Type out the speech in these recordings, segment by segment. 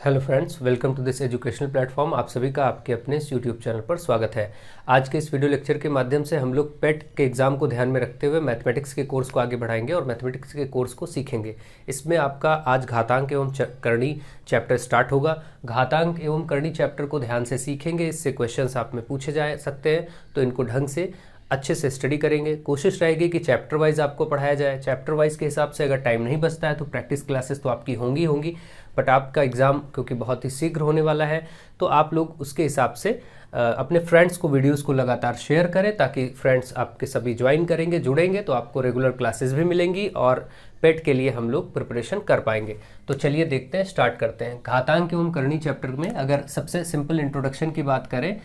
Hello friends, welcome to this educational platform. आप सभी का आपके अपने इस यूट्यूब चैनल पर स्वागत है। आज के इस वीडियो लेक्चर के माध्यम से हम लोग पेट के एग्ज़ाम को ध्यान में रखते हुए मैथमेटिक्स के कोर्स को आगे बढ़ाएंगे और मैथमेटिक्स के कोर्स को सीखेंगे। इसमें आपका आज घातांक एवं करणी चैप्टर स्टार्ट होगा। घातांक एवं करणी चैप्टर को ध्यान से सीखेंगे, इससे क्वेश्चंस आप में पूछे जा सकते हैं, तो इनको ढंग से अच्छे से स्टडी करेंगे। कोशिश रहेगी कि चैप्टर वाइज आपको पढ़ाया जाए। चैप्टर वाइज के हिसाब से अगर टाइम नहीं बचता है तो प्रैक्टिस क्लासेस तो आपकी होंगी, बट आपका एग्ज़ाम क्योंकि बहुत ही शीघ्र होने वाला है, तो आप लोग उसके हिसाब से अपने फ्रेंड्स को वीडियोस को लगातार शेयर करें, ताकि फ्रेंड्स आपके सभी ज्वाइन करेंगे, जुड़ेंगे, तो आपको रेगुलर क्लासेस भी मिलेंगी और पेट के लिए हम लोग प्रिपरेशन कर पाएंगे। तो चलिए देखते हैं, स्टार्ट करते हैं। घातांक एवं करणी चैप्टर में अगर सबसे सिंपल इंट्रोडक्शन की बात करें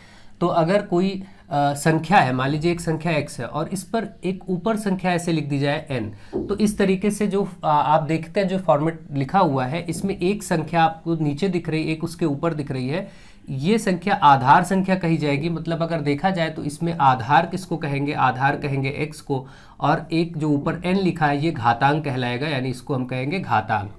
तो अगर कोई संख्या है, मान लीजिए एक संख्या x है और इस पर एक ऊपर संख्या ऐसे लिख दी जाए n, तो इस तरीके से जो आप देखते हैं जो फॉर्मेट लिखा हुआ है, इसमें एक संख्या आपको नीचे दिख रही है, एक उसके ऊपर दिख रही है, ये संख्या आधार संख्या कही जाएगी। मतलब अगर देखा जाए तो इसमें आधार किसको कहेंगे, आधार कहेंगे x को, और एक जो ऊपर n लिखा है ये घातांक कहलाएगा, यानी इसको हम कहेंगे घातांक।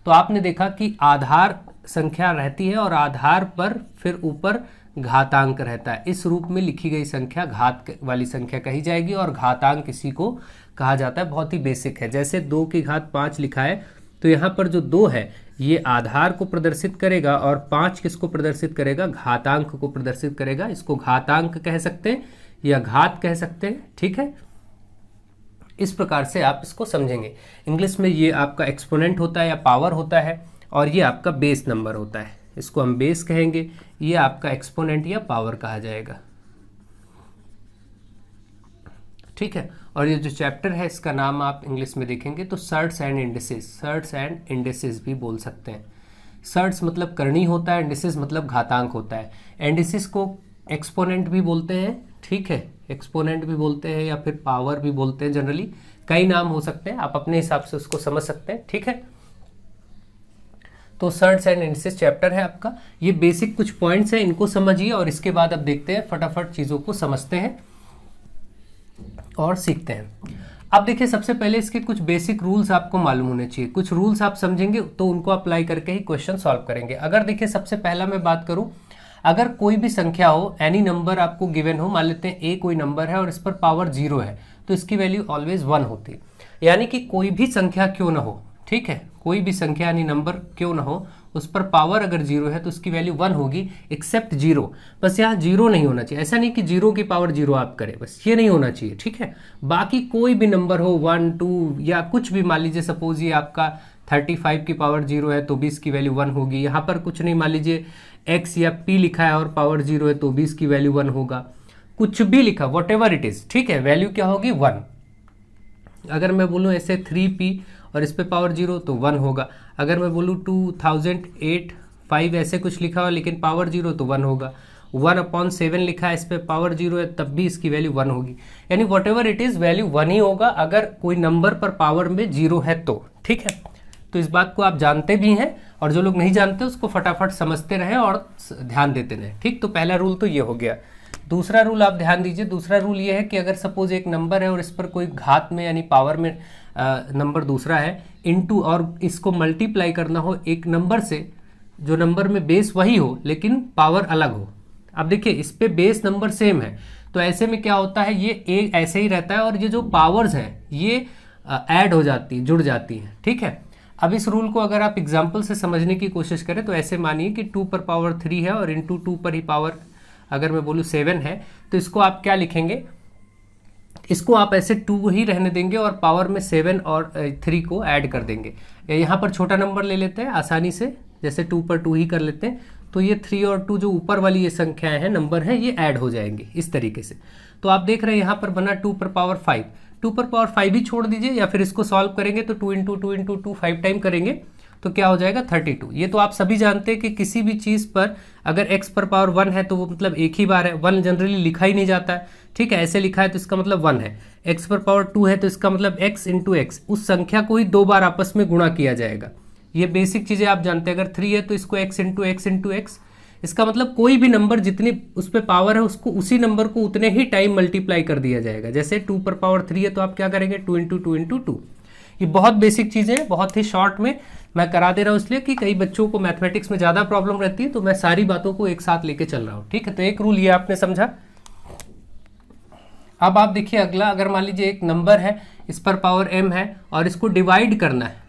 तो आपने देखा कि आधार संख्या रहती है और आधार पर फिर ऊपर घातांक रहता है। इस रूप में लिखी गई संख्या घात वाली संख्या कही जाएगी और घातांक किसी को कहा जाता है। बहुत ही बेसिक है। जैसे 2 की घात 5 लिखा है तो यहाँ पर जो 2 है ये आधार को प्रदर्शित करेगा और 5 किसको प्रदर्शित करेगा, घातांक को प्रदर्शित करेगा। इसको घातांक कह सकते हैं या घात कह सकते हैं, ठीक है। इस प्रकार से आप इसको समझेंगे। इंग्लिश में ये आपका एक्सपोनेंट होता है या पावर होता है, और ये आपका बेस नंबर होता है, इसको हम बेस कहेंगे। ये आपका एक्सपोनेंट या पावर कहा जाएगा, ठीक है। और ये जो चैप्टर है इसका नाम आप इंग्लिश में देखेंगे तो shirts and indices, shirts and indices भी बोल सकते हैं। सर्ट्स मतलब करणी होता है, इंडिसेस मतलब घातांक होता है। इंडिसेस को एक्सपोनेंट भी बोलते हैं, ठीक है, एक्सपोनेंट भी बोलते हैं या फिर पावर भी बोलते हैं। जनरली कई नाम हो सकते हैं, आप अपने हिसाब से उसको समझ सकते हैं, ठीक है। तो सर्ट्स एंड इंडिसेस चैप्टर है आपका। ये बेसिक कुछ पॉइंट्स हैं, इनको समझिए और इसके बाद अब देखते हैं, फटाफट चीज़ों को समझते हैं और सीखते हैं। अब देखिए, सबसे पहले इसके कुछ बेसिक रूल्स आपको मालूम होने चाहिए। कुछ रूल्स आप समझेंगे तो उनको अप्लाई करके ही क्वेश्चन सॉल्व करेंगे। अगर देखिए सबसे पहला मैं बात करूं, अगर कोई भी संख्या हो, एनी नंबर आपको गिवन हो, मान लेते हैं ए कोई नंबर है और इस पर पावर 0 है, तो इसकी वैल्यू ऑलवेज 1 होती है। यानी कि कोई भी संख्या क्यों ना हो, ठीक है, कोई भी संख्या यानी नंबर क्यों ना हो, उस पर पावर अगर 0 है तो उसकी वैल्यू 1 होगी, एक्सेप्ट 0। बस यहाँ 0 नहीं होना चाहिए। ऐसा नहीं कि 0 की पावर 0 आप करें, बस ये नहीं होना चाहिए, ठीक है। बाकी कोई भी नंबर हो, 1, 2 या कुछ भी, मान लीजिए सपोज ये आपका 35 की पावर 0 है तो भी इसकी वैल्यू 1 होगी। यहाँ पर कुछ नहीं, मान लीजिए x या p लिखा है और पावर 0 है तो भी इसकी वैल्यू 1 होगा। कुछ भी लिखा, वॉट एवर इट इज, ठीक है, वैल्यू क्या होगी, 1। अगर मैं बोलूँ ऐसे 3p और इस पे पावर 0 तो 1 होगा। अगर मैं बोलूँ 2008 5 ऐसे कुछ लिखा हो लेकिन पावर 0 तो 1 होगा। 1/7 लिखा है, इस पे पावर 0 है, तब भी इसकी वैल्यू 1 होगी। यानी what ever it is, value 1 ही होगा अगर कोई नंबर पर पावर में 0 है तो, ठीक है। तो इस बात को आप जानते भी हैं, और जो लोग नहीं जानते उसको फटाफट समझते रहें और ध्यान देते रहें, ठीक। तो पहला रूल तो ये हो गया। दूसरा रूल आप ध्यान दीजिए। दूसरा रूल ये है कि अगर सपोज एक नंबर है और इस पर कोई घात में यानी पावर में नंबर दूसरा है, इनटू, और इसको मल्टीप्लाई करना हो एक नंबर से, जो नंबर में बेस वही हो लेकिन पावर अलग हो। अब देखिए इस पे बेस नंबर सेम है, तो ऐसे में क्या होता है, ये एक ऐसे ही रहता है और ये जो पावर्स हैं ये ऐड हो जाती है, जुड़ जाती हैं, ठीक है। अब इस रूल को अगर आप एग्जाम्पल से समझने की कोशिश करें तो ऐसे मानिए कि 2 पर पावर 3 है और इंटू 2 पर ही पावर अगर मैं बोलूँ 7 है, तो इसको आप क्या लिखेंगे, इसको आप ऐसे 2 ही रहने देंगे और पावर में 7 और 3 को ऐड कर देंगे। यहाँ पर छोटा नंबर ले लेते हैं आसानी से, जैसे 2 पर 2 ही कर लेते हैं, तो ये 3 और 2 जो ऊपर वाली ये संख्याएं हैं, नंबर है, ये ऐड हो जाएंगे इस तरीके से। तो आप देख रहे हैं यहाँ पर बना 2 पर पावर 5, 2 पर पावर 5 ही छोड़ दीजिए, या फिर इसको सॉल्व करेंगे तो 2 इंटू 2 इंटू 2 5 टाइम करेंगे तो क्या हो जाएगा, 32। ये तो आप सभी जानते हैं कि किसी भी चीज़ पर अगर x पर पावर 1 है तो वो मतलब एक ही बार है, 1 जनरली लिखा ही नहीं जाता है, ठीक है। ऐसे लिखा है तो इसका मतलब 1 है। x पर पावर 2 है तो इसका मतलब x इंटू एक्स, उस संख्या को ही 2 बार आपस में गुणा किया जाएगा। ये बेसिक चीज़ें आप जानते हैं। अगर 3 है तो इसको x into x into x, इसका मतलब कोई भी नंबर जितनी उस पर पावर है उसको उसी नंबर को उतने ही टाइम मल्टीप्लाई कर दिया जाएगा। जैसे 2 पर पावर 3 है तो आप क्या करेंगे, 2 इंटू 2 इंटू 2। ये बहुत बेसिक चीज़ें हैं, बहुत ही शॉर्ट में मैं करा दे रहा हूँ, इसलिए कि कई बच्चों को मैथमेटिक्स में ज़्यादा प्रॉब्लम रहती है, तो मैं सारी बातों को एक साथ लेके चल रहा हूँ। ठीक है, तो एक रूल ये आपने समझा। अब आप देखिए अगला, अगर मान लीजिए एक नंबर है, इस पर पावर m है और इसको डिवाइड करना है,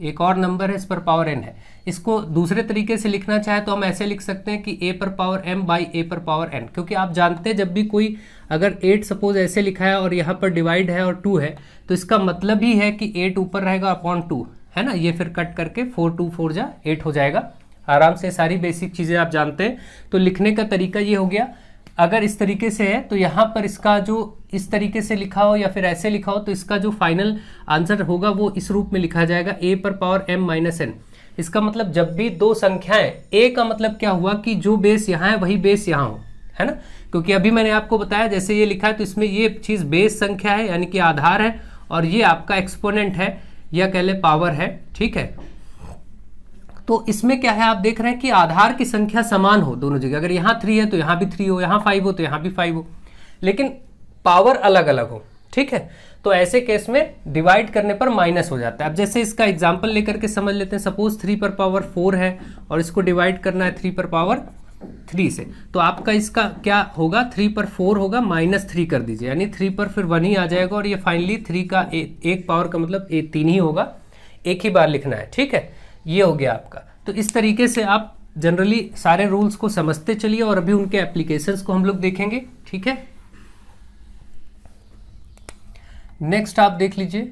एक और नंबर है इस पर पावर n है, इसको दूसरे तरीके से लिखना चाहे तो हम ऐसे लिख सकते हैं कि a पर पावर m बाई a पर पावर n, क्योंकि आप जानते हैं जब भी कोई अगर 8 सपोज ऐसे लिखा है और यहाँ पर डिवाइड है और 2 है, तो इसका मतलब ही है कि 8 ऊपर रहेगा अपॉन 2, है ना। ये फिर कट करके 4 2 4 जा 8 हो जाएगा। आराम से सारी बेसिक चीज़ें आप जानते हैं। तो लिखने का तरीका ये हो गया, अगर इस तरीके से है तो यहाँ पर इसका जो इस तरीके से लिखा हो या फिर ऐसे लिखा हो, तो इसका जो फाइनल आंसर होगा वो इस रूप में लिखा जाएगा, a पर पावर m माइनस n। इसका मतलब जब भी दो संख्याएं, a का मतलब क्या हुआ कि जो बेस यहाँ है वही बेस यहाँ हो, है ना। क्योंकि अभी मैंने आपको बताया जैसे ये लिखा है तो इसमें ये चीज़ बेस संख्या है यानी कि आधार है, और ये आपका एक्सपोनेंट है या कह ले पावर है। ठीक है, तो इसमें क्या है, आप देख रहे हैं कि आधार की संख्या समान हो दोनों जगह, अगर यहाँ 3 है तो यहाँ भी 3 हो, यहाँ 5 हो तो यहाँ भी 5 हो, लेकिन पावर अलग अलग हो। ठीक है, तो ऐसे केस में डिवाइड करने पर माइनस हो जाता है। अब जैसे इसका एग्जांपल लेकर के समझ लेते हैं। सपोज 3 पर पावर 4 है और इसको डिवाइड करना है 3 पर पावर 3 से, तो आपका इसका क्या होगा, 3 पर 4 होगा, -3 कर दीजिए, यानी 3 पर फिर 1 ही आ जाएगा, और ये फाइनली 3 का एक पावर का मतलब 3 ही होगा, एक ही बार लिखना है। ठीक है, ये हो गया आपका। तो इस तरीके से आप जनरली सारे रूल्स को समझते चलिए, और अभी उनके एप्लीकेशंस को हम लोग देखेंगे। ठीक है, नेक्स्ट आप देख लीजिए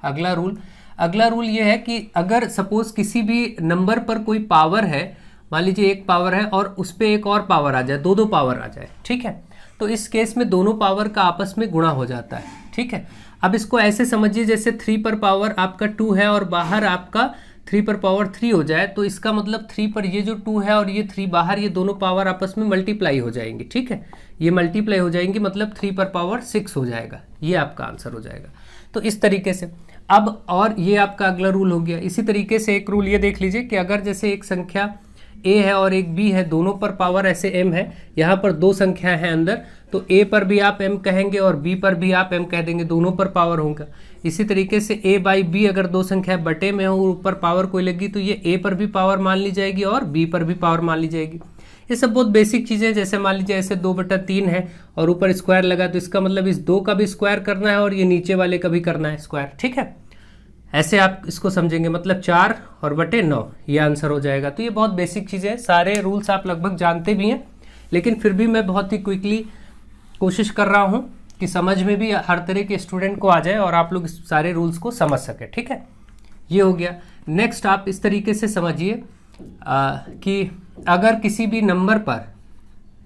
अगला रूल। अगला रूल ये है कि अगर सपोज किसी भी नंबर पर कोई पावर है, मान लीजिए एक पावर है और उस पर एक और पावर आ जाए, दो पावर आ जाए। ठीक है, तो इस केस में दोनों पावर का आपस में गुणा हो जाता है। ठीक है, अब इसको ऐसे समझिए जैसे 3 पर पावर आपका 2 है और बाहर आपका 3 पर पावर 3 हो जाए, तो इसका मतलब 3 पर ये जो 2 है और ये 3 बाहर, ये दोनों पावर आपस में मल्टीप्लाई हो जाएंगी। ठीक है, ये मल्टीप्लाई हो जाएंगी, मतलब 3 पर पावर 6 हो जाएगा, ये आपका आंसर हो जाएगा। तो इस तरीके से अब, और ये आपका अगला रूल हो गया। इसी तरीके से एक रूल ये देख लीजिए कि अगर जैसे एक संख्या a है और एक b है, दोनों पर पावर ऐसे m है, यहाँ पर दो संख्याएं हैं अंदर, तो a पर भी आप m कहेंगे और b पर भी आप m कह देंगे, दोनों पर पावर होगा। इसी तरीके से a बाई b अगर दो संख्या बटे में हो, ऊपर पावर कोई लगी, तो ये a पर भी पावर मान ली जाएगी और b पर भी पावर मान ली जाएगी। ये सब बहुत बेसिक चीज़ें, जैसे मान लीजिए ऐसे 2/3 है और ऊपर स्क्वायर लगा, तो इसका मतलब इस 2 का भी स्क्वायर करना है और ये नीचे वाले का भी करना है स्क्वायर। ठीक है, ऐसे आप इसको समझेंगे, मतलब 4 और बटे 9 ये आंसर हो जाएगा। तो ये बहुत बेसिक चीज़ें हैं, सारे रूल्स आप लगभग जानते भी हैं, लेकिन फिर भी मैं बहुत ही क्विकली कोशिश कर रहा हूँ कि समझ में भी हर तरह के स्टूडेंट को आ जाए और आप लोग इस सारे रूल्स को समझ सके। ठीक है, ये हो गया। नेक्स्ट आप इस तरीके से समझिए कि अगर किसी भी नंबर पर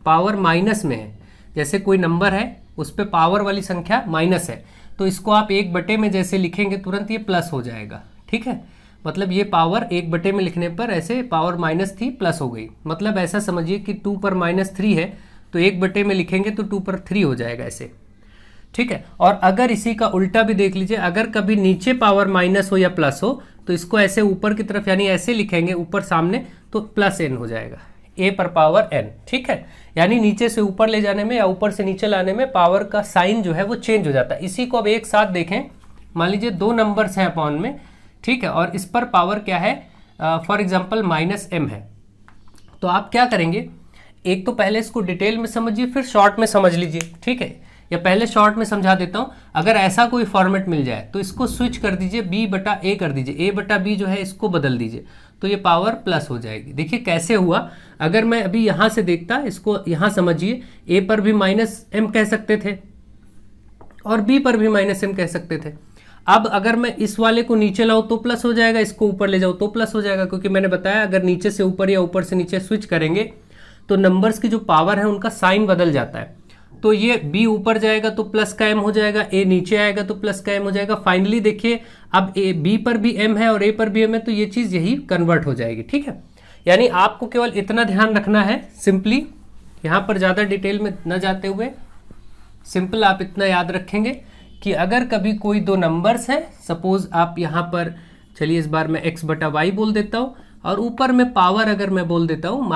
पावर माइनस में है, जैसे कोई नंबर है उस पर पावर वाली संख्या माइनस है, तो इसको आप 1/, में जैसे लिखेंगे तुरंत ये प्लस हो जाएगा। ठीक है, मतलब ये पावर 1/, में लिखने पर ऐसे पावर माइनस थी प्लस हो गई। मतलब ऐसा समझिए कि 2 पर -3 है, तो 1/, में लिखेंगे तो 2 पर 3 हो जाएगा ऐसे। ठीक है, और अगर इसी का उल्टा भी देख लीजिए, अगर कभी नीचे पावर माइनस हो या प्लस हो, तो इसको ऐसे ऊपर की तरफ यानी ऐसे लिखेंगे ऊपर सामने, तो +n हो जाएगा, a पर पावर n। ठीक है, यानी नीचे से ऊपर ले जाने में या ऊपर से नीचे लाने में पावर का साइन जो है वो चेंज हो जाता है। इसी को अब एक साथ देखें, मान लीजिए 2 नंबर्स हैं अपॉन में, ठीक है, और इस पर पावर क्या है, फॉर एग्जांपल -m है, तो आप क्या करेंगे, एक तो पहले इसको डिटेल में समझिए, फिर शॉर्ट में समझ लीजिए। ठीक है, या पहले शॉर्ट में समझा देता हूँ। अगर ऐसा कोई फॉर्मेट मिल जाए तो इसको स्विच कर दीजिए, b/a कर दीजिए, a/b जो है इसको बदल दीजिए, तो ये पावर प्लस हो जाएगी। देखिए कैसे हुआ, अगर मैं अभी यहाँ से देखता, इसको यहाँ समझिए, a पर भी -m कह सकते थे और b पर भी -m कह सकते थे। अब अगर मैं इस वाले को नीचे लाऊं तो प्लस हो जाएगा, इसको ऊपर ले जाऊं तो प्लस हो जाएगा, क्योंकि मैंने बताया अगर नीचे से ऊपर या ऊपर से नीचे स्विच करेंगे तो नंबर्स की जो पावर है उनका साइन बदल जाता है। तो ये b ऊपर जाएगा तो प्लस का m हो जाएगा, a नीचे आएगा तो प्लस का m हो जाएगा। फाइनली देखिए अब b पर भी m है और a पर भी m है, तो ये चीज़ यही कन्वर्ट हो जाएगी। ठीक है, यानी आपको केवल इतना ध्यान रखना है, सिंपली यहाँ पर ज़्यादा डिटेल में न जाते हुए सिंपल आप इतना याद रखेंगे कि अगर कभी कोई दो नंबर्स हैं, सपोज आप यहाँ पर, चलिए इस बार मैं x/y बोल देता हूँ, और ऊपर में पावर अगर मैं बोल देता हूँ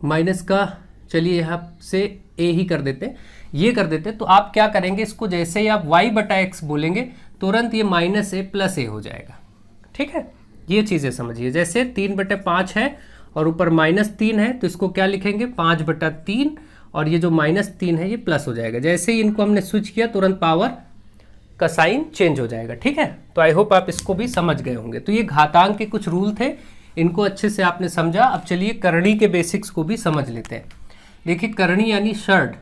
माइनस का, चलिए यहाँ से ए ही कर देते, ये कर देते, तो आप क्या करेंगे, इसको जैसे ही आप y बटा एक्स बोलेंगे तुरंत ये माइनस ए प्लस ए हो जाएगा। ठीक है, ये चीज़ें समझिए। जैसे 3/5 है और ऊपर -3 है, तो इसको क्या लिखेंगे 5/3, और ये जो -3 है ये प्लस हो जाएगा। जैसे ही इनको हमने स्विच किया तुरंत पावर का साइन चेंज हो जाएगा। ठीक है, तो आई होप आप इसको भी समझ गए होंगे। तो ये घातांक के कुछ रूल थे, इनको अच्छे से आपने समझा। अब चलिए करणी के बेसिक्स को भी समझ लेते हैं। देखिए करणी यानी शर्ड।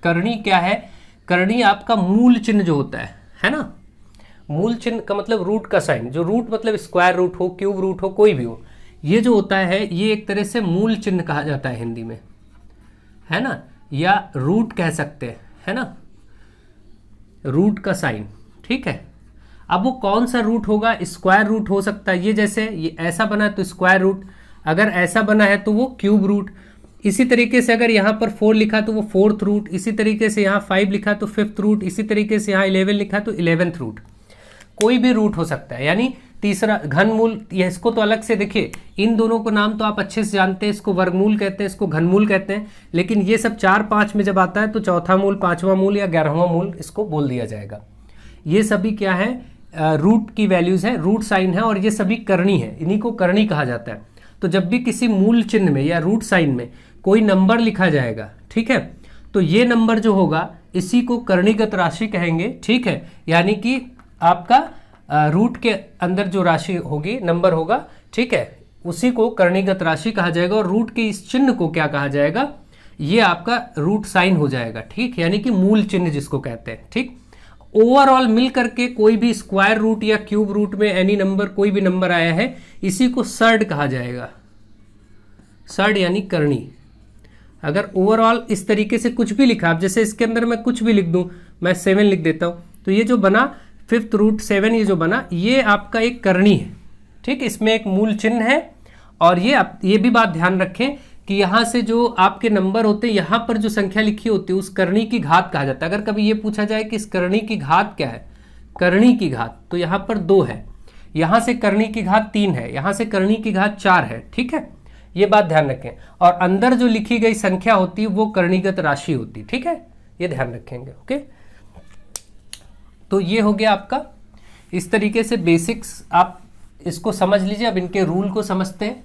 करणी क्या है, करणी आपका मूल चिन्ह जो होता है ना, मूल चिन्ह का मतलब रूट का साइन, जो रूट मतलब स्क्वायर रूट हो, क्यूब रूट हो, कोई भी हो, ये जो होता है ये एक तरह से मूल चिन्ह कहा जाता है हिंदी में, है ना, या रूट कह सकते हैं, है ना, रूट का साइन। ठीक है, अब वो कौन सा रूट होगा, स्क्वायर रूट हो सकता है, ये जैसे ये ऐसा बना है तो स्क्वायर रूट, अगर ऐसा बना है तो वो क्यूब रूट, इसी तरीके से अगर यहाँ पर 4 लिखा तो वो 4th रूट, इसी तरीके से यहाँ 5 लिखा तो 5th रूट, इसी तरीके से यहाँ 11 लिखा तो 11th रूट, कोई भी रूट हो सकता है। यानी तीसरा घनमूल, ये इसको तो अलग से देखिए, इन दोनों को नाम तो आप अच्छे से जानते हैं, इसको वर्गमूल कहते हैं, इसको घनमूल कहते हैं, लेकिन ये सब 4-5 में जब आता है तो चौथा मूल, 5वां मूल या 11वां मूल इसको बोल दिया जाएगा। ये सभी क्या है, रूट की वैल्यूज है, रूट साइन है, और ये सभी करणी है, इन्हीं को करणी कहा जाता है। तो जब भी किसी मूल चिन्ह में या रूट साइन में कोई नंबर लिखा जाएगा, ठीक है, तो ये नंबर जो होगा इसी को करणीगत राशि कहेंगे। ठीक है, यानी कि आपका रूट के अंदर जो राशि होगी, नंबर होगा, ठीक है, उसी को करणीगत राशि कहा जाएगा। और रूट के इस चिन्ह को क्या कहा जाएगा, ये आपका रूट साइन हो जाएगा। ठीक, यानी कि मूल चिन्ह जिसको कहते हैं। ठीक, ओवरऑल मिल करके कोई भी स्क्वायर रूट या क्यूब रूट में एनी नंबर, कोई भी नंबर आया है, इसी को सर्ड कहा जाएगा। सर्ड यानी करणी। अगर ओवरऑल इस तरीके से कुछ भी लिखा, आप जैसे इसके अंदर मैं कुछ भी लिख दूं, मैं 7 लिख देता हूं, तो ये जो बना 5th रूट 7, ये जो बना ये आपका एक करणी है। ठीक, इसमें एक मूल चिन्ह है। और ये भी बात ध्यान रखें कि यहाँ से जो आपके नंबर होते हैं, यहाँ पर जो संख्या लिखी होती है उस करणी की घात कहा जाता है। अगर कभी ये पूछा जाए कि इस करणी की घात क्या है, करणी की घात, तो यहाँ पर 2 है, यहाँ से करणी की घात 3 है, यहाँ से करणी की घात 4 है। ठीक है, ये बात ध्यान रखें। और अंदर जो लिखी गई संख्या होती है वो करणीगत राशि होती है। ठीक है, ये ध्यान रखेंगे। ओके, तो ये हो गया आपका, इस तरीके से बेसिक्स आप इसको समझ लीजिए। अब इनके रूल को समझते हैं।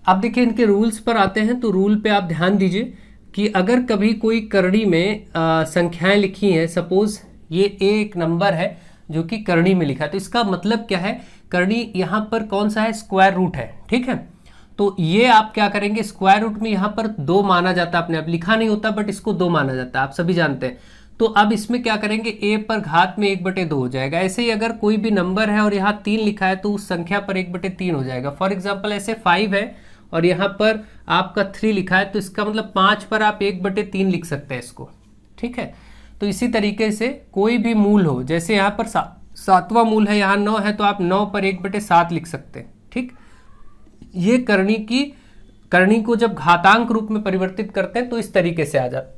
अब देखिए इनके रूल्स पर आते हैं, तो रूल पे आप ध्यान दीजिए कि अगर कभी कोई करणी में संख्याएं लिखी हैं, सपोज ये एक नंबर है जो कि करणी में लिखा है, तो इसका मतलब क्या है, करणी यहाँ पर कौन सा है, स्क्वायर रूट है। ठीक है, तो ये आप क्या करेंगे, स्क्वायर रूट में यहाँ पर 2 माना जाता है, अपने आप लिखा नहीं होता बट इसको 2 माना जाता है, आप सभी जानते हैं। तो अब इसमें क्या करेंगे, a पर घात में 1/2 हो जाएगा। ऐसे ही अगर कोई भी नंबर है और यहाँ 3 लिखा है तो उस संख्या पर 1/3 हो जाएगा। फॉर एग्जाम्पल ऐसे 5 है और यहाँ पर आपका 3 लिखा है, तो इसका मतलब 5 पर आप 1/3 लिख सकते हैं इसको। ठीक है, तो इसी तरीके से कोई भी मूल हो, जैसे यहाँ पर 7वां मूल है, यहाँ 9 है, तो आप 9 पर 1/7 लिख सकते हैं। ठीक, ये करणी को जब घातांक रूप में परिवर्तित करते हैं तो इस तरीके से आ जाता।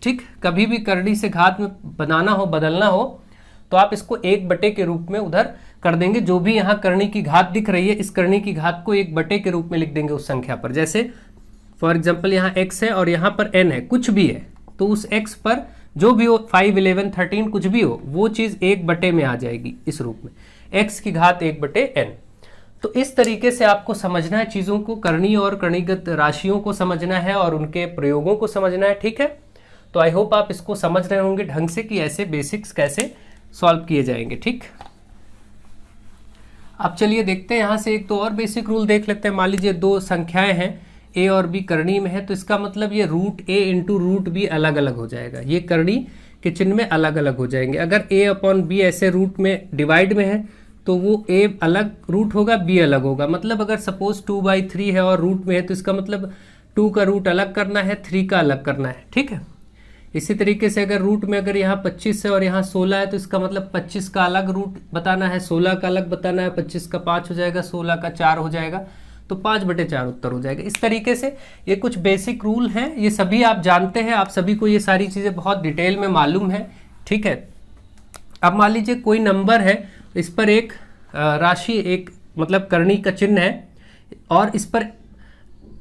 ठीक, कभी भी करणी से घात में बनाना हो, बदलना हो, तो आप इसको 1/, के रूप में उधर कर देंगे। जो भी यहाँ करणी की घात दिख रही है, इस करणी की घात को 1/, के रूप में लिख देंगे उस संख्या पर। जैसे फॉर एग्जाम्पल यहाँ x है और यहाँ पर n है, कुछ भी है, तो उस x पर जो भी हो, 5, 11, 13 कुछ भी हो, वो चीज़ 1/, में आ जाएगी इस रूप में, x की घात 1/n। तो इस तरीके से आपको समझना है चीज़ों को, करणी और करणीगत राशियों को समझना है और उनके प्रयोगों को समझना है। ठीक है, तो आई होप आप इसको समझ रहे होंगे ढंग से कि ऐसे बेसिक्स कैसे सॉल्व किए जाएंगे। ठीक, अब चलिए देखते हैं यहाँ से एक तो और बेसिक रूल देख लेते हैं। मान लीजिए 2 संख्याएं हैं, a और b करणी में है, तो इसका मतलब ये root a into root b अलग अलग हो जाएगा। ये करणी के चिन्ह में अलग अलग हो जाएंगे। अगर a/b ऐसे रूट में डिवाइड में है तो वो a अलग रूट होगा, b अलग होगा। मतलब अगर सपोज 2/3 है और रूट में है, तो इसका मतलब 2 का रूट अलग करना है, 3 का अलग करना है। ठीक है, इसी तरीके से अगर रूट में अगर यहाँ 25 है और यहाँ 16 है, तो इसका मतलब 25 का अलग रूट बताना है, 16 का अलग बताना है, 25 का 5 हो जाएगा, 16 का 4 हो जाएगा, तो 5/4 उत्तर हो जाएगा। इस तरीके से ये कुछ बेसिक रूल हैं, ये सभी आप जानते हैं, आप सभी को ये सारी चीज़ें बहुत डिटेल में मालूम है। ठीक है, अब मान लीजिए कोई नंबर है, इस पर एक राशि, एक मतलब करणी का चिन्ह है, और इस पर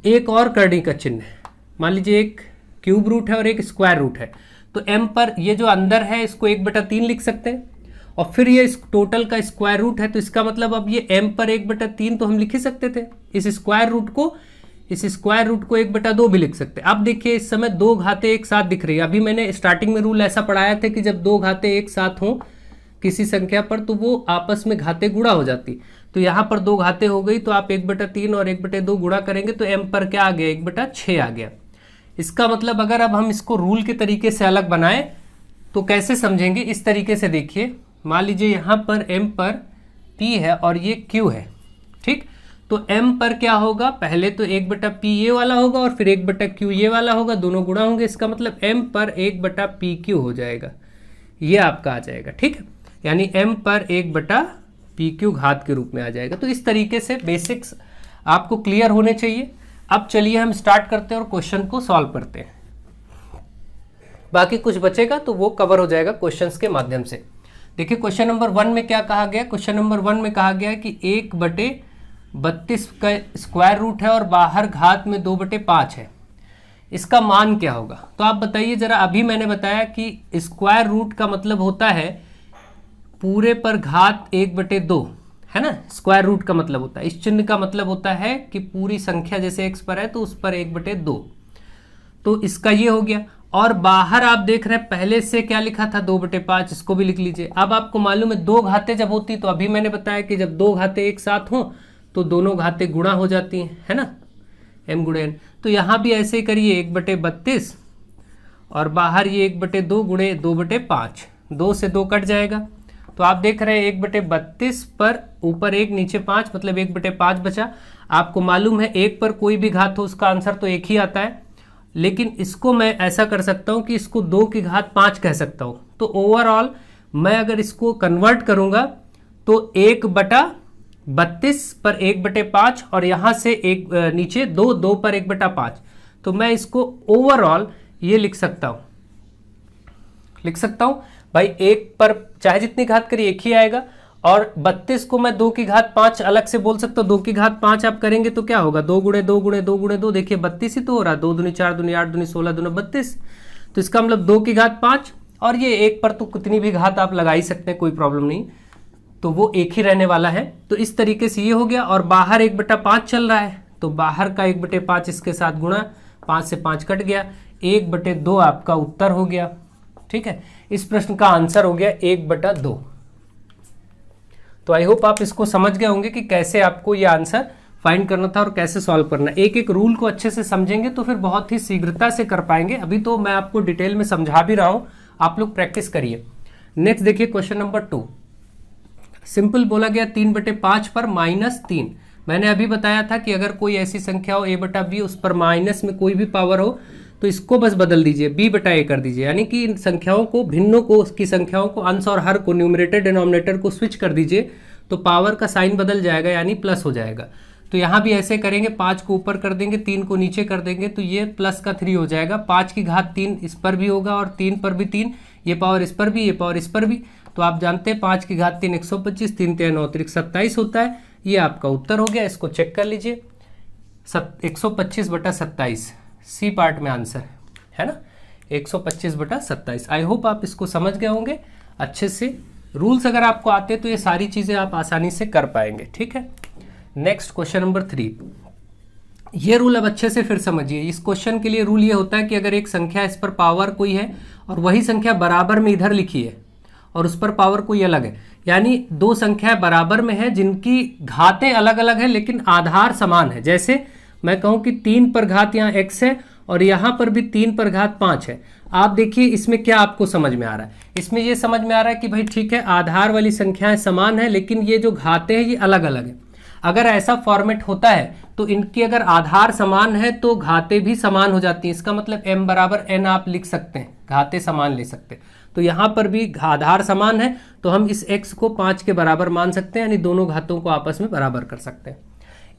एक और करनी का चिन्ह है, मान लीजिए एक क्यूब रूट है और एक स्क्वायर रूट है, तो m पर ये जो अंदर है इसको 1/3 लिख सकते हैं, और फिर ये इस टोटल का स्क्वायर रूट है, तो इसका मतलब अब ये m पर 1/3 तो हम लिख ही सकते थे, इस स्क्वायर रूट को 1/2 भी लिख सकते हैं। अब देखिए इस समय दो घातें एक साथ दिख रही है, अभी मैंने स्टार्टिंग में रूल ऐसा पढ़ाया था कि जब दो घातें एक साथ हों किसी संख्या पर तो वो आपस में घातें गुणा हो जाती, तो यहाँ पर दो घातें हो गई, तो आप 1/3 और 1/2 गुणा करेंगे तो m पर क्या आ गया, 1/6 आ गया। इसका मतलब अगर अब हम इसको रूल के तरीके से अलग बनाएं तो कैसे समझेंगे, इस तरीके से देखिए, मान लीजिए यहाँ पर m पर p है और ये q है, ठीक, तो m पर क्या होगा, पहले तो 1/p ये वाला होगा और फिर 1/q ये वाला होगा, दोनों गुणा होंगे, इसका मतलब m पर 1/pq हो जाएगा, ये आपका आ जाएगा, ठीक है, यानी m पर 1/pq घात के रूप में आ जाएगा। तो इस तरीके से बेसिक्स आपको क्लियर होने चाहिए। अब चलिए हम स्टार्ट करते हैं और क्वेश्चन को सॉल्व करते हैं, बाकी कुछ बचेगा तो वो कवर हो जाएगा क्वेश्चंस के माध्यम से। देखिए क्वेश्चन नंबर 1 में क्या कहा गया, क्वेश्चन नंबर 1 में कहा गया कि 1/32 का स्क्वायर रूट है और बाहर घात में 2/5 है, इसका मान क्या होगा। तो आप बताइए जरा, अभी मैंने बताया कि स्क्वायर रूट का मतलब होता है पूरे पर घात 1/2, है ना, स्क्वायर रूट का मतलब होता है, इस चिन्ह का मतलब होता है कि पूरी संख्या जैसे x पर है तो उस पर 1/2, तो इसका ये हो गया। और बाहर आप देख रहे हैं पहले से क्या लिखा था, 2/5, इसको भी लिख लीजिए। अब आपको मालूम है दो घातें जब होती तो अभी मैंने बताया कि जब दो घातें एक साथ हों तो दोनों घातें गुणा हो जाती हैं, है ना, m गुणे n। तो यहाँ भी ऐसे ही करिए, 1/32 और बाहर ये 1/2 गुणे 2/5, 2 से 2 कट जाएगा, तो आप देख रहे हैं 1/32 पर ऊपर 1 नीचे 5, मतलब 1/5 बचा। आपको मालूम है एक पर कोई भी घात हो उसका आंसर तो एक ही आता है, लेकिन इसको मैं ऐसा कर सकता हूं कि इसको 2 की घात 5 कह सकता हूं। तो ओवरऑल मैं अगर इसको कन्वर्ट करूंगा तो 1/32 पर 1/5 और यहां से एक नीचे 2 पर 1/5, तो मैं इसको ओवरऑल ये लिख सकता हूं भाई, एक पर चाहे जितनी घात करिए एक ही आएगा, और 32 को मैं 2 की घात 5 अलग से बोल सकता हूँ। 2 की घात 5 आप करेंगे तो क्या होगा, 2 गुणे 2 गुणे 2 गुणे 2, देखिए 32 ही तो हो रहा है, 2 दूनी 4 दूनी 8 दूनी 16 दूना 32, तो इसका मतलब 2 की घात 5, और ये एक पर तो कितनी भी घात आप लगा ही सकते हैं, कोई प्रॉब्लम नहीं, तो वो एक ही रहने वाला है। तो इस तरीके से ये हो गया, और बाहर 1/5 चल रहा है तो बाहर का 1/5 इसके साथ गुणा, 5 से 5 कट गया, 1/2 आपका उत्तर हो गया, ठीक है। इस प्रश्न का आंसर हो गया 1/2। तो आई होप आप इसको समझ गए होंगे कि कैसे आपको ये आंसर फाइंड करना था और कैसे सॉल्व करना। एक एक रूल को अच्छे से समझेंगे तो फिर बहुत ही शीघ्रता से कर पाएंगे। अभी तो मैं आपको डिटेल में समझा भी रहा हूं, आप लोग प्रैक्टिस करिए। नेक्स्ट देखिए क्वेश्चन नंबर 2, सिंपल बोला गया 3/5 पर -3। मैंने अभी बताया था कि अगर कोई ऐसी संख्या हो a/b, उस पर माइनस में कोई भी पावर हो तो इसको बस बदल दीजिए, b/a कर दीजिए, यानी कि इन संख्याओं को, भिन्नों को, उसकी संख्याओं को, अंश और हर को, न्यूमरेटर डिनोमिनेटर को स्विच कर दीजिए तो पावर का साइन बदल जाएगा, यानी प्लस हो जाएगा। तो यहाँ भी ऐसे करेंगे, 5 को ऊपर कर देंगे, 3 को नीचे कर देंगे, तो ये प्लस का 3 हो जाएगा। 5 की घात 3 इस पर भी होगा और 3 पर भी 3, ये पावर इस पर भी, ये पावर इस पर भी, तो आप जानते हैं 5 की घात 3 125, 3 3 9 27 होता है। ये आपका उत्तर हो गया, इसको चेक कर लीजिए, 125/27 सी पार्ट में आंसर है ना, 125/27। आई होप आप इसको समझ गए होंगे अच्छे से। रूल्स अगर आपको आते तो ये सारी चीज़ें आप आसानी से कर पाएंगे, ठीक है। नेक्स्ट क्वेश्चन नंबर 3, ये रूल अब अच्छे से फिर समझिए। इस क्वेश्चन के लिए रूल ये होता है कि अगर एक संख्या, इस पर पावर कोई है और वही संख्या बराबर में इधर लिखी है और उस पर पावर कोई अलग है, यानी दो संख्याएं बराबर में है जिनकी घातें अलग अलग है लेकिन आधार समान है। जैसे मैं कहूं कि 3 पर घात यहाँ x है और यहाँ पर भी 3 पर घात 5 है। आप देखिए इसमें क्या आपको समझ में आ रहा है, इसमें ये समझ में आ रहा है कि भाई ठीक है, आधार वाली संख्याएं समान है लेकिन ये जो घातें हैं ये अलग अलग है। अगर ऐसा फॉर्मेट होता है तो इनकी अगर आधार समान है तो घातें भी समान हो जाती हैं। इसका मतलब m बराबर n आप लिख सकते हैं, घातें समान ले सकते हैं। तो यहाँ पर भी आधार समान है तो हम इस x को 5 के बराबर मान सकते हैं, यानी दोनों घातों को आपस में बराबर कर सकते हैं।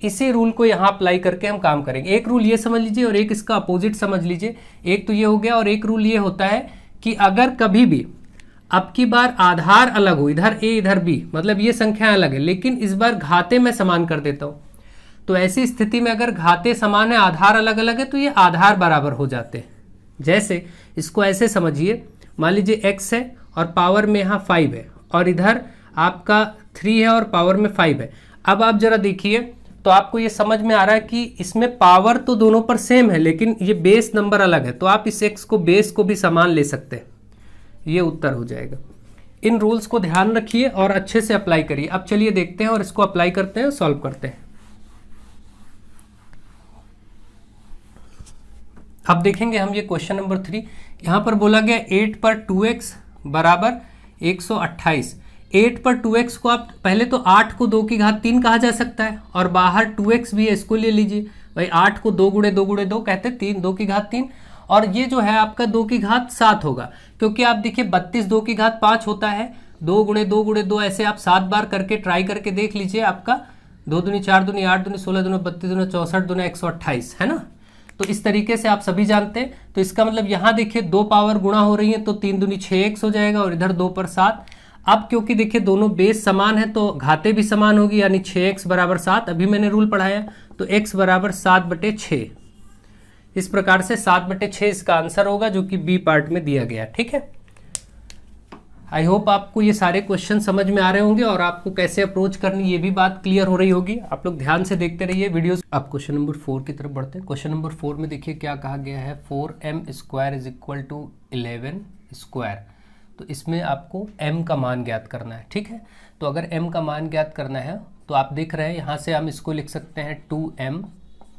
इसी रूल को यहाँ अप्लाई करके हम काम करेंगे। एक रूल ये समझ लीजिए और एक इसका अपोजिट समझ लीजिए। एक तो ये हो गया, और एक रूल ये होता है कि अगर कभी भी अब की बार आधार अलग हो, इधर a इधर b, मतलब ये संख्या अलग है लेकिन इस बार घातें मैं समान कर देता हूँ, तो ऐसी स्थिति में अगर घाते समान है, आधार अलग अलग है, तो ये आधार बराबर हो जाते हैं। जैसे इसको ऐसे समझिए, मान लीजिए x है और पावर में यहाँ 5 है और इधर आपका 3 है और पावर में 5 है। अब आप जरा देखिए तो आपको ये समझ में आ रहा है कि इसमें पावर तो दोनों पर सेम है लेकिन ये बेस नंबर अलग है, तो आप इस x को बेस को भी समान ले सकते हैं। ये उत्तर हो जाएगा। इन रूल्स को ध्यान रखिए और अच्छे से अप्लाई करिए। अब चलिए देखते हैं और इसको अप्लाई करते हैं, सॉल्व करते हैं। अब देखेंगे हम ये क्वेश्चन नंबर 3। यहां पर बोला गया 8 पर 2x बराबर 128। 8 पर 2x को आप पहले तो 8 को 2 की घात 3 कहा जा सकता है और बाहर 2x भी है, इसको ले लीजिए भाई। 8 को 2 गुणे 2 गुणे 2 कहते हैं 3, 2 की घात 3, और ये जो है आपका 2 की घात 7 होगा, क्योंकि आप देखिए 32 2 की घात 5 होता है। 2 गुणे 2 गुणे 2 ऐसे आप 7 बार करके ट्राई करके देख लीजिए। आपका 2 दूनी 4 दूनी 8 दूनी 16 दूनी 32 दूनी 64 दूनी 128 है ना। तो इस तरीके से आप सभी जानते हैं। तो इसका मतलब यहाँ देखिए 2 पावर गुणा हो रही है तो 3 दूनी 6x हो जाएगा और इधर 2 पर 7। अब क्योंकि देखिए दोनों बेस समान है तो घाते भी समान होगी, यानी 6x बराबर 7। अभी मैंने रूल पढ़ाया तो x बराबर 7/6। इस प्रकार से 7/6 इसका आंसर होगा, जो कि बी पार्ट में दिया गया। ठीक है, आई होप आपको ये सारे क्वेश्चन समझ में आ रहे होंगे और आपको कैसे अप्रोच करनी ये भी बात क्लियर हो रही होगी। आप लोग ध्यान से देखते रहिए वीडियोस। अब क्वेश्चन नंबर 4 की तरफ बढ़ते हैं। क्वेश्चन नंबर 4 में देखिए क्या कहा गया है, 4m² = 11²। तो इसमें आपको m का मान ज्ञात करना है। ठीक है, तो अगर m का मान ज्ञात करना है तो आप देख रहे हैं यहाँ से हम इसको लिख सकते हैं 2m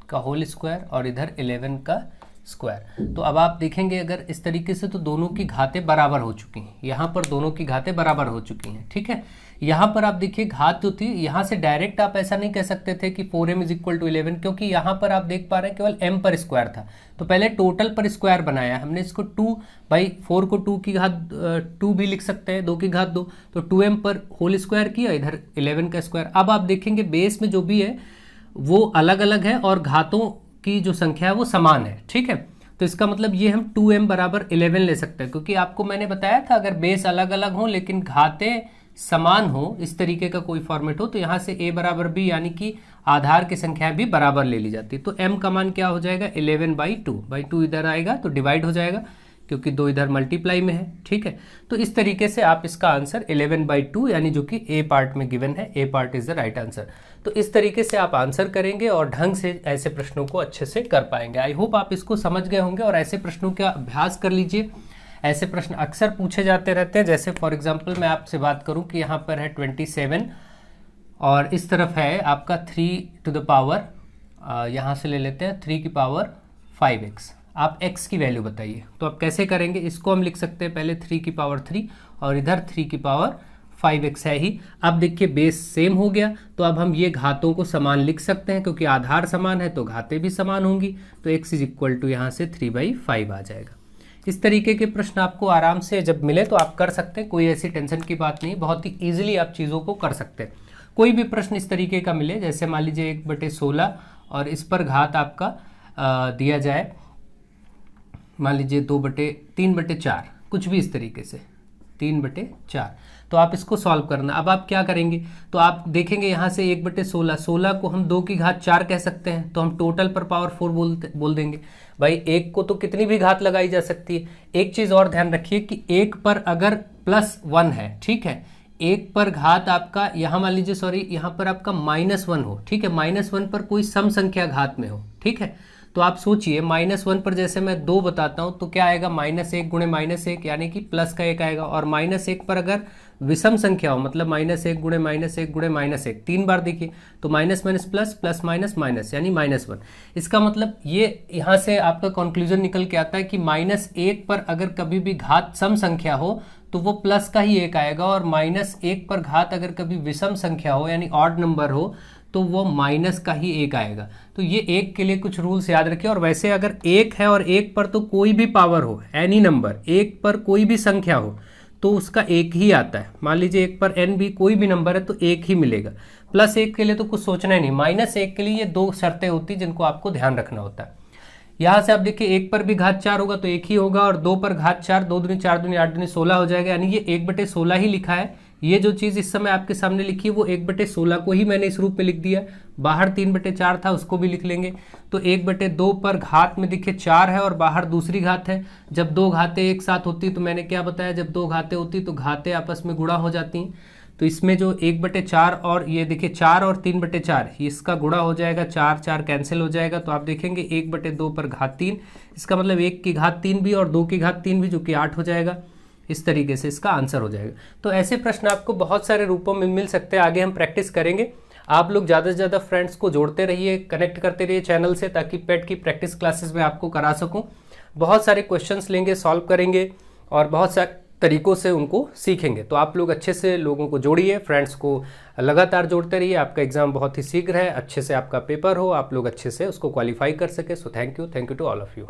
का होल स्क्वायर और इधर 11 का स्क्वायर। तो अब आप देखेंगे अगर इस तरीके से तो दोनों की घातें बराबर हो चुकी हैं। यहाँ पर दोनों की घातें बराबर हो चुकी हैं। ठीक है, यहाँ पर आप देखिए घात जो थी, यहाँ से डायरेक्ट आप ऐसा नहीं कह सकते थे कि 4m = 11, क्योंकि यहाँ पर आप देख पा रहे हैं केवल m पर स्क्वायर था। तो पहले टोटल पर स्क्वायर बनाया हमने, इसको 2 भाई 4 को 2 की घात 2 भी लिख सकते हैं, 2 की घात 2, तो 2m पर होल स्क्वायर किया, इधर 11 का स्क्वायर। अब आप देखेंगे बेस में जो भी है वो अलग अलग है और घातों की जो संख्या है वो समान है। ठीक है, तो इसका मतलब ये हम 2m बराबर 11 ले सकते हैं, क्योंकि आपको मैंने बताया था अगर बेस अलग अलग हो लेकिन घातें समान हो, इस तरीके का कोई फॉर्मेट हो, तो यहाँ से a बराबर b यानी कि आधार की संख्या भी बराबर ले ली जाती है। तो m का मान क्या हो जाएगा, 11/2 इधर आएगा तो डिवाइड हो जाएगा क्योंकि 2 इधर मल्टीप्लाई में है। ठीक है, तो इस तरीके से आप इसका आंसर 11/2 यानी जो कि ए पार्ट में गिवन है, A part is the right answer. तो इस तरीके से आप आंसर करेंगे और ढंग से ऐसे प्रश्नों को अच्छे से कर पाएंगे। आई होप आप इसको समझ गए होंगे और ऐसे प्रश्नों का अभ्यास कर लीजिए। ऐसे प्रश्न अक्सर पूछे जाते रहते हैं। जैसे फॉर एग्जाम्पल मैं आपसे बात करूं कि यहाँ पर है 27 और इस तरफ है आपका 3 यहाँ से ले लेते हैं 3 5x। आप x की वैल्यू बताइए, तो आप कैसे करेंगे, इसको हम लिख सकते हैं पहले 3 और इधर 3 5x है ही। अब देखिए बेस सेम हो गया तो अब हम ये घातों को समान लिख सकते हैं, क्योंकि आधार समान है तो घातें भी समान होंगी। तो x = यहाँ से 3/5 आ जाएगा। इस तरीके के प्रश्न आपको आराम से जब मिले तो आप कर सकते हैं, कोई ऐसी टेंशन की बात नहीं, बहुत ही ईजिली आप चीज़ों को कर सकते हैं। कोई भी प्रश्न इस तरीके का मिले, जैसे मान लीजिए 1/16 और इस पर घात आपका दिया जाए मान लीजिए 3/4, कुछ भी इस तरीके से 3/4, तो आप इसको सॉल्व करना। अब आप क्या करेंगे, तो आप देखेंगे यहाँ से 1/16, 16 को हम 2 की घात 4 कह सकते हैं, तो हम टोटल पर पावर 4 बोल देंगे। भाई 1 को तो कितनी भी घात लगाई जा सकती है। एक चीज़ और ध्यान रखिए कि 1 पर अगर +1 है, ठीक है, 1 पर घात आपका यहाँ मान लीजिए यहाँ पर आपका -1 हो, ठीक है, -1 पर कोई सम संख्या घात में हो, ठीक है, तो आप सोचिए -1 पर जैसे मैं 2 बताता हूँ तो क्या आएगा, -1 गुणे -1 यानी कि प्लस का 1 आएगा। और -1 पर अगर विषम संख्या हो, मतलब -1 गुणे -1 गुणे -1 3 बार देखिए तो minus minus plus plus minus minus यानी -1। इसका मतलब ये यहाँ से आपका कंक्लूजन निकल के आता है कि -1 पर अगर कभी भी घात सम संख्या हो तो वो प्लस का ही 1 आएगा, और -1 पर घात अगर कभी विषम संख्या हो यानी ऑड नंबर हो तो वो माइनस का ही 1 आएगा। तो ये 1 के लिए कुछ रूल्स याद रखिए। और वैसे अगर 1 है और 1 पर तो कोई भी पावर हो, एनी नंबर, 1 पर कोई भी संख्या हो तो उसका 1 ही आता है। मान लीजिए 1 पर n भी कोई भी नंबर है तो 1 ही मिलेगा। +1 के लिए तो कुछ सोचना ही नहीं, -1 के लिए ये 2 शर्तें होती जिनको आपको ध्यान रखना होता है। यहाँ से आप देखिए 1 पर भी घात 4 होगा तो 1 ही होगा, और 2 पर घात 4, 2 दूनी 4 दूनी 8 दूनी 16 हो जाएगा, यानी ये 1/16 ही लिखा है, ये जो चीज़ इस समय आपके सामने लिखी है वो 1/16 को ही मैंने इस रूप में लिख दिया। बाहर 3/4 था, उसको भी लिख लेंगे। तो 1/2 पर घात में देखिए 4 है और बाहर दूसरी घात है। जब दो घातें एक साथ होती तो मैंने क्या बताया, जब दो घातें होती तो घातें आपस में गुणा हो जाती हैं। तो इसमें जो 1/4 और ये देखिए 4 और 3/4 इसका गुणा हो जाएगा, 4 4 कैंसिल हो जाएगा। तो आप देखेंगे 1/2 पर घात 3, इसका मतलब 1 की घात 3 भी और 2 की घात 3 भी, जो कि 8 हो जाएगा। इस तरीके से इसका आंसर हो जाएगा। तो ऐसे प्रश्न आपको बहुत सारे रूपों में मिल सकते हैं, आगे हम प्रैक्टिस करेंगे। आप लोग ज़्यादा से ज़्यादा फ्रेंड्स को जोड़ते रहिए, कनेक्ट करते रहिए चैनल से, ताकि पेट की प्रैक्टिस क्लासेस में आपको करा सकूं। बहुत सारे क्वेश्चंस लेंगे, सॉल्व करेंगे और बहुत सारे तरीकों से उनको सीखेंगे। तो आप लोग अच्छे से लोगों को जोड़िए, फ्रेंड्स को लगातार जोड़ते रहिए। आपका एग्जाम बहुत ही शीघ्र है, अच्छे से आपका पेपर हो, आप लोग अच्छे से उसको क्वालिफाई कर सके। So thank you to all of you.